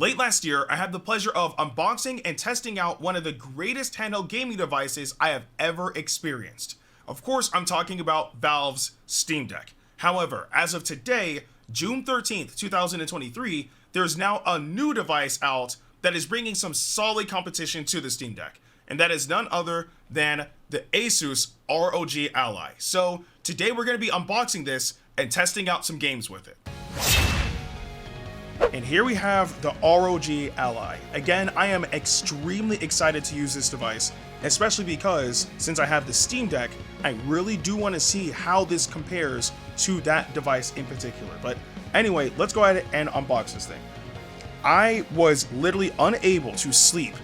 Late last year, I had the pleasure of unboxing and testing out one of the greatest handheld gaming devices I have ever experienced. Of course, I'm talking about Valve's Steam Deck. However, as of today, June 13th, 2023, there's now a new device out that is bringing some solid competition to the Steam Deck, and that is none other than the ASUS ROG Ally. So today we're going to be unboxing this and testing out some games with it. And here we have the ROG Ally. Again, I am extremely excited to use this device, especially because since I have the Steam Deck, I really do want to see how this compares to that device in particular. But anyway, let's go ahead and unbox this thing. I was literally unable to sleep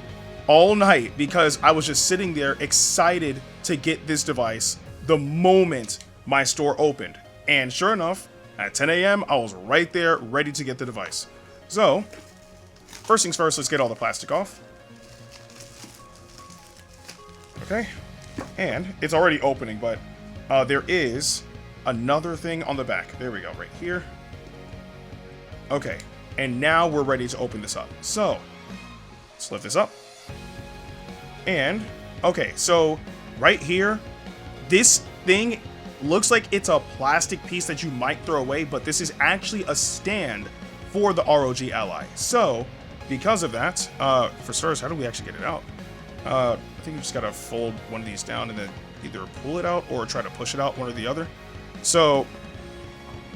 all night because I was just sitting there excited to get this device the moment my store opened. And sure enough, at 10 a.m., I was right there ready to get the device. So, first things first, let's get all the plastic off. Okay, and it's already opening, but there is another thing on the back. There we go, right here. Okay, and now we're ready to open this up. So, let's lift this up. And, okay, so right here, this thing looks like it's a plastic piece that you might throw away, but this is actually a stand for the ROG Ally. So, because of that, for starters, how do we actually get it out? I think you just gotta fold one of these down and then either pull it out or try to push it out, one or the other. So,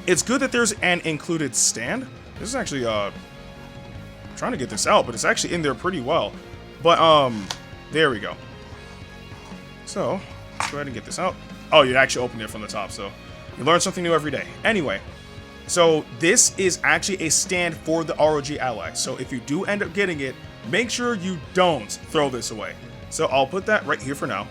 it's good that there's an included stand. This is actually, trying to get this out, but it's actually in there pretty well. But, there we go. So, let's go ahead and get this out. Oh, you actually opened it from the top, so you learn something new every day. Anyway, so this is actually a stand for the ROG Ally. So if you do end up getting it, make sure you don't throw this away. So I'll put that right here for now.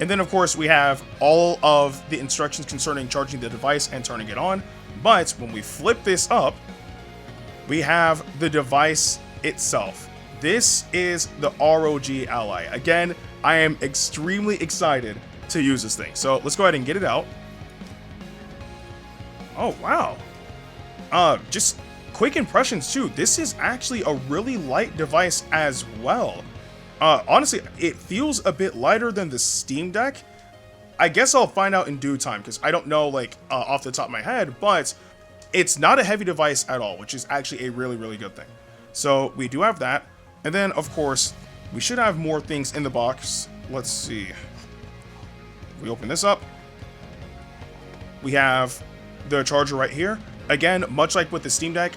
And then, of course, we have all of the instructions concerning charging the device and turning it on. But when we flip this up, we have the device itself. This is the ROG Ally. Again, I am extremely excited to use this thing. So let's go ahead and get it out. Oh, wow. Just quick impressions too. This is actually a really light device as well. Honestly, it feels a bit lighter than the Steam Deck. I guess I'll find out in due time because I don't know like off the top of my head, but it's not a heavy device at all, which is actually a really, really good thing. So we do have that. And then of course, we should have more things in the box. Let's see. We open this up. We have the charger right here. Again, much like with the Steam Deck,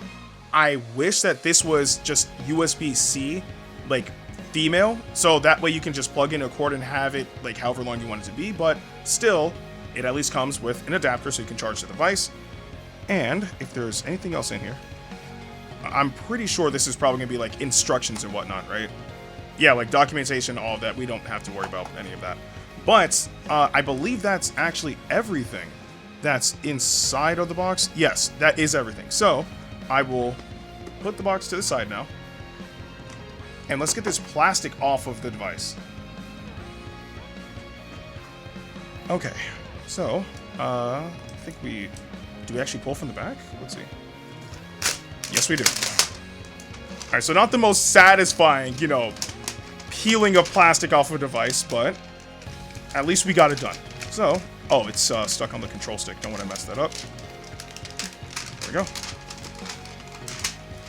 I wish that this was just USB-C, like female, so that way you can just plug in a cord and have it like however long you want it to be, but still, it at least comes with an adapter so you can charge the device. And if there's anything else in here, I'm pretty sure this is probably gonna be like instructions and whatnot, right? Yeah, like documentation, all of that. We don't have to worry about any of that. But I believe that's actually everything that's inside of the box. Yes, that is everything. So I will put the box to the side now. And let's get this plastic off of the device. Okay, so I think do we actually pull from the back? Let's see. Yes, we do. All right, so not the most satisfying, you know, peeling of plastic off of a device, but at least we got it done. So, oh, it's stuck on the control stick. Don't want to mess that up. There we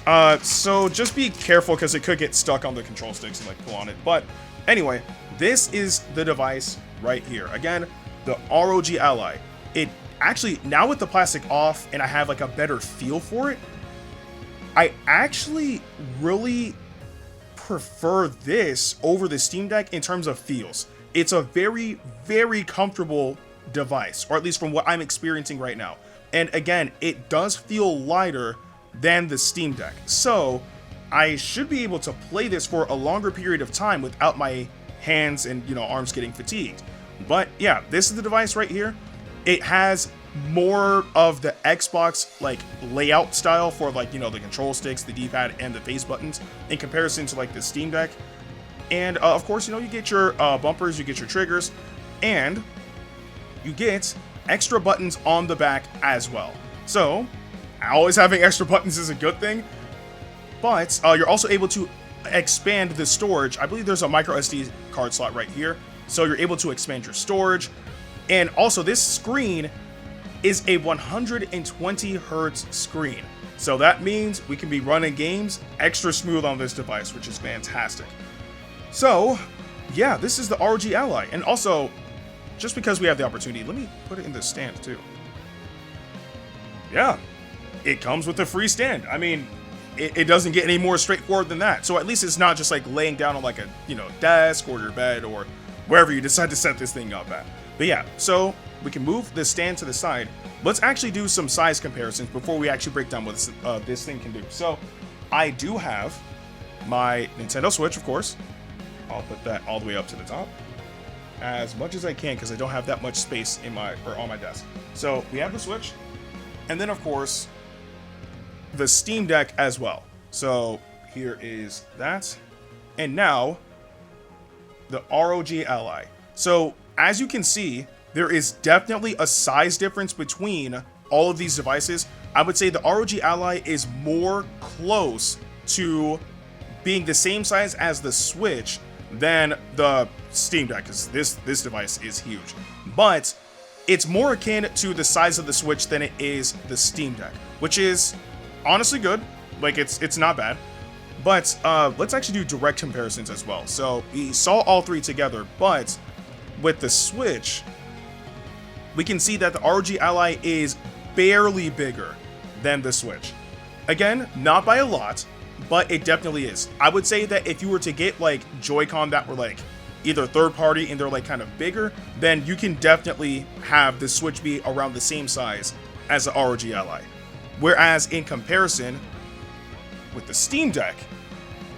go. So just be careful because it could get stuck on the control sticks and like pull on it. But anyway, this is the device right here. Again, the ROG Ally. It actually, now with the plastic off and I have like a better feel for it, I actually really prefer this over the Steam Deck in terms of feels. It's a very, very comfortable device, or at least from what I'm experiencing right now. And again, it does feel lighter than the Steam Deck. So I should be able to play this for a longer period of time without my hands and, you know, arms getting fatigued. But yeah, this is the device right here. It has more of the Xbox like layout style for like, you know, the control sticks, the D-pad, and the face buttons in comparison to like the Steam Deck. And of course, you know, you get your bumpers, you get your triggers, and you get extra buttons on the back as well. So always having extra buttons is a good thing, but you're also able to expand the storage. I believe there's a micro SD card slot right here, so you're able to expand your storage. And also, this screen is a 120 hertz screen, so that means we can be running games extra smooth on this device, which is fantastic. So yeah, this is the ROG Ally. And also, just because we have the opportunity, let me put it in the stand too. Yeah, it comes with a free stand. I mean, it doesn't get any more straightforward than that. So at least it's not just like laying down on like a, you know, desk or your bed or wherever you decide to set this thing up at. But yeah, so we can move the stand to the side. Let's actually do some size comparisons before we actually break down what this thing can do. So I do have my Nintendo Switch, of course. I'll put that all the way up to the top as much as I can because I don't have that much space in my on my desk. So we have the Switch, and then of course the Steam Deck as well. So here is that, and now the ROG Ally. So as you can see, there is definitely a size difference between all of these devices. I would say the ROG Ally is more close to being the same size as the Switch than the Steam Deck, because this device is huge. But it's more akin to the size of the Switch than it is the Steam Deck, which is honestly good. Like, it's not bad. But let's actually do direct comparisons as well. So we saw all three together, but with the Switch, we can see that the ROG Ally is barely bigger than the Switch. Again, not by a lot, but it definitely is. I would say that if you were to get like Joy-Con that were like either third party and they're like kind of bigger, then you can definitely have the Switch be around the same size as the ROG Ally. Whereas in comparison with the Steam Deck,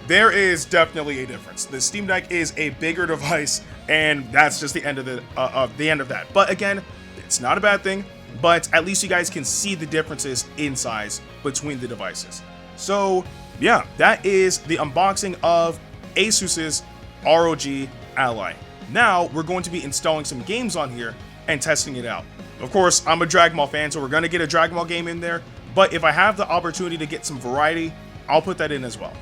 there is definitely a difference. The Steam Deck is a bigger device, and that's just the end of that. But again, it's not a bad thing, but at least you guys can see the differences in size between the devices. So yeah, that is the unboxing of ASUS's ROG Ally. Now we're going to be installing some games on here and testing it out. Of course, I'm a Dragon Ball fan, so we're going to get a Dragon Ball game in there, but if I have the opportunity to get some variety, I'll put that in as well.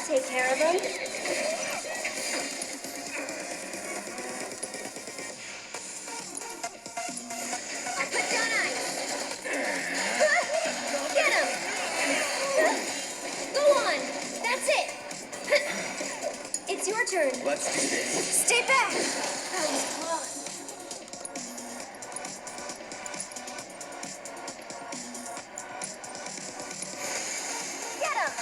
Take care of them. I'll put down ice. Get him. Go on. That's it. It's your turn. Let's do this. Stay back. That was close. Get him.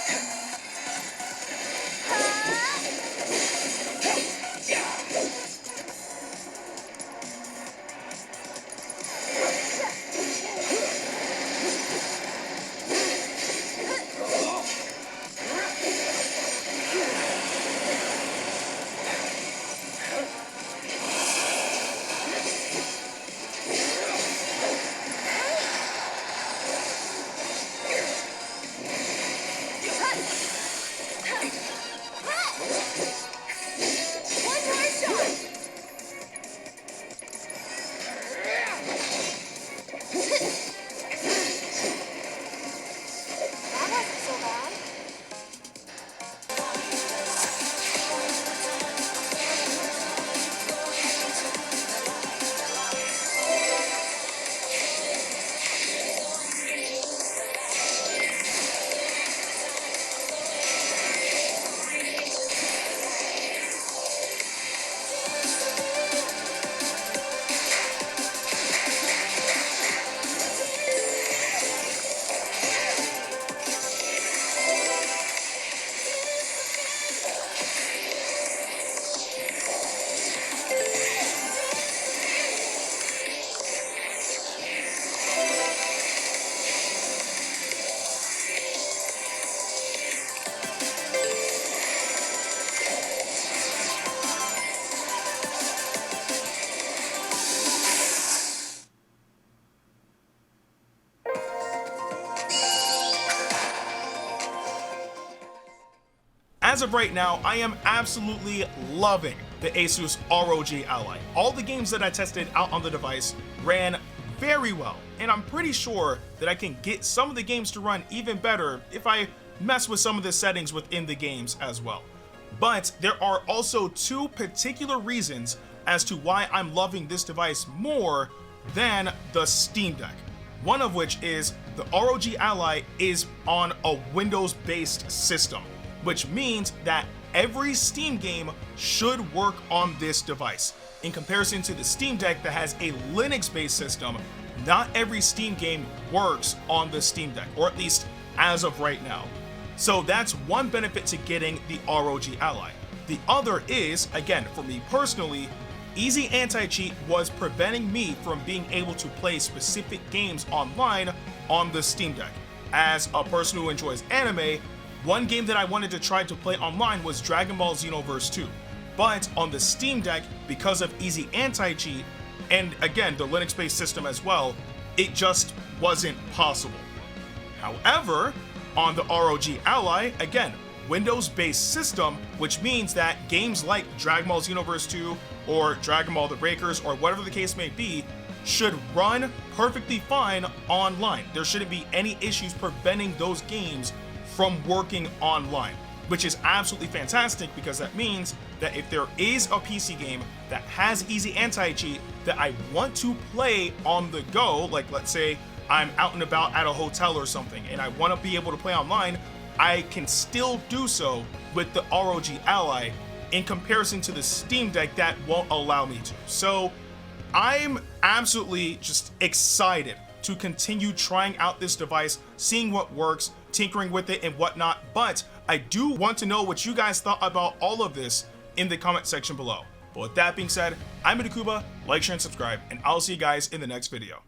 as of right now, I am absolutely loving the ASUS ROG Ally. All the games that I tested out on the device ran very well, and I'm pretty sure that I can get some of the games to run even better if I mess with some of the settings within the games as well. But there are also two particular reasons as to why I'm loving this device more than the Steam Deck. One of which is the ROG Ally is on a Windows-based system, which means that every Steam game should work on this device. In comparison to the Steam Deck that has a Linux-based system, not every Steam game works on the Steam Deck, or at least as of right now. So that's one benefit to getting the ROG Ally. The other is, again, for me personally, easy anti-cheat was preventing me from being able to play specific games online on the Steam Deck. As a person who enjoys anime, one game that I wanted to try to play online was Dragon Ball Xenoverse 2. But on the Steam Deck, because of easy anti-cheat, and again, the Linux-based system as well, it just wasn't possible. However, on the ROG Ally, again, Windows-based system, which means that games like Dragon Ball Xenoverse 2 or Dragon Ball The Breakers or whatever the case may be should run perfectly fine online. There shouldn't be any issues preventing those games from working online, which is absolutely fantastic because that means that if there is a PC game that has easy anti-cheat that I want to play on the go, like let's say I'm out and about at a hotel or something and I want to be able to play online, I can still do so with the ROG Ally in comparison to the Steam Deck that won't allow me to. So I'm absolutely just excited to continue trying out this device, seeing what works, tinkering with it and whatnot, but I do want to know what you guys thought about all of this in the comment section below. But with that being said, I'm Ndukauba, like, share, and subscribe, and I'll see you guys in the next video.